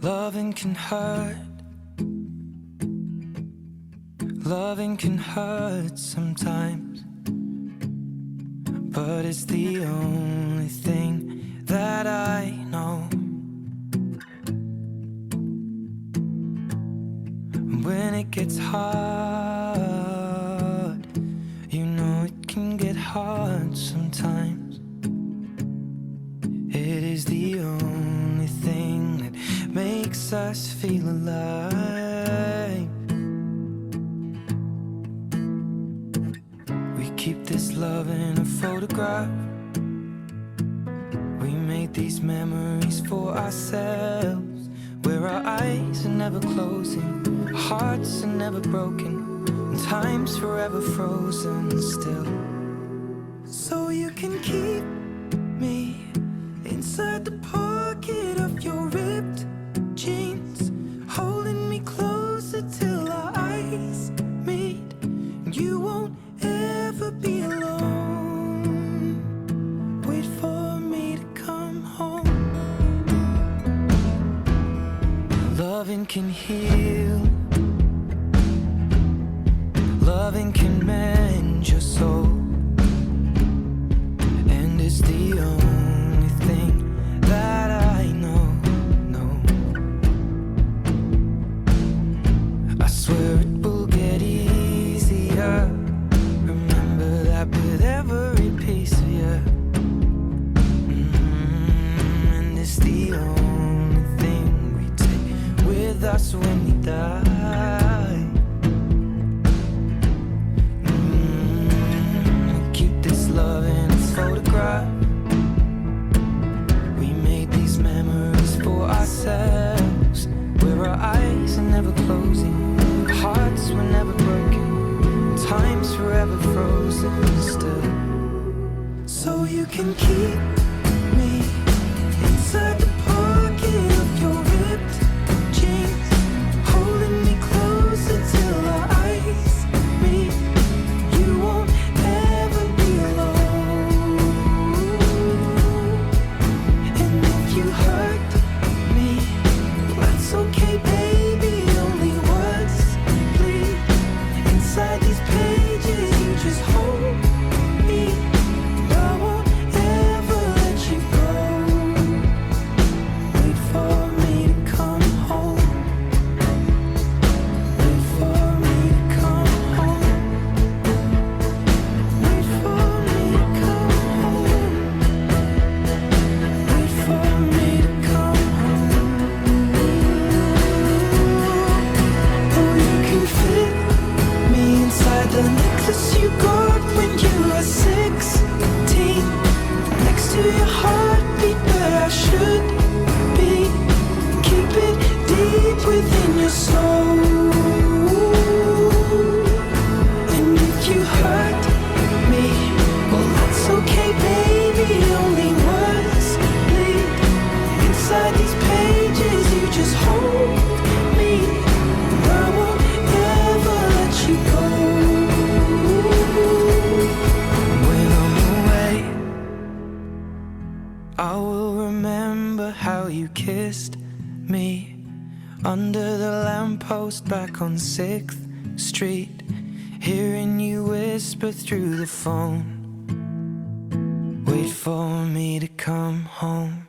Loving can hurt. Loving can hurt sometimes, but it's the only thing that I know. When it gets hard, you know it can get hard sometimes. It is the only thing that makes us feel alive. We keep this love in a photograph. We made these memories for ourselves, where our eyes are never closing, hearts are never broken, and time's forever frozen still. So you can keep me inside the pocket of your ripped jeans, holding me closer till our eyes meet. You won't ever be alone. Wait for me to come home. Loving can heal. Loving can mend your soul, and it's the only thing that I know. I swear it will get easier. Remember that with every piece of you. And it's the only thing we take with us when we die. Love in a photograph. We made these memories for ourselves, where our eyes are never closing, hearts were never broken, time's forever frozen still. So you can keep me inside the pocket of your ripped jeans, holding me closer till our eyes meet. You won't ever be alone. And if you hurt me, that's okay, baby. Only words bleed inside these pages. You just hold me. I won't ever let you go. Wait for me to come home. Wait for me to come home. Wait for me to come home. Wait for me to come home. Oh, you can fit me inside the necklace you got when you were 16, next to your heartbeat where I should be. Keep it deep within your soul. And if you hurt me, well, that's okay, baby. Only words bleed inside these pages. You just hold me. I won't ever let you go. When I'm away, I will remember how you kissed me under the lamppost back on 6th Street, hearing you whisper through the phone. Wait for me to come home.